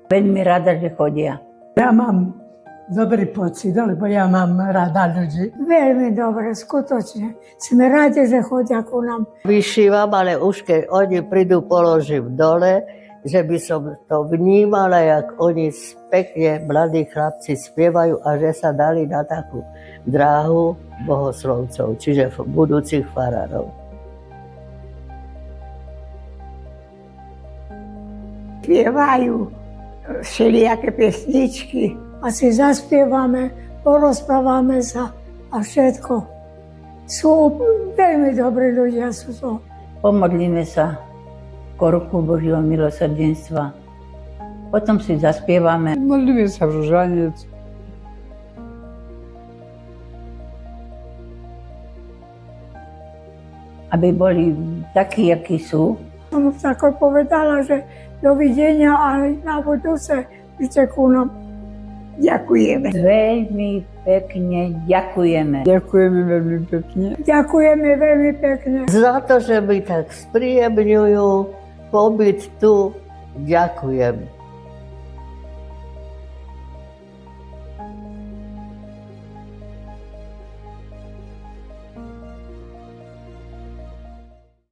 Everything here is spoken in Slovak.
Veľmi rada, že chodia. Ja mám dobrý pocit, lebo ja mám rada ľudí. Veľmi dobre, skutočne. Sme radi, že chodia ku nám. Vyšívam, ale už keď oni prídu, položím dole, že by som to vnímala, jak oni pekne, mladí chlapci spievajú a že sa dali na takú dráhu bohoslovcov, čiže budúcich farárov. Spievajú všelijaké pesničky. A si zaspievame, porozprávame sa a všetko. Sú veľmi dobrí ľudia, sú to. Pomodlíme sa k ruku Božieho milosrdenstva. Potom si zaspievame. Modlíme sa v Ružanec. Aby boli takí, akí sú. Som tako povedala, že dovidenia a na budúce príďte ku nám. Ďakujeme. Veľmi pekne ďakujeme. Ďakujeme veľmi pekne. Ďakujeme veľmi pekne. Za to, že mi tak spríjemňujú pobyt tu, ďakujem.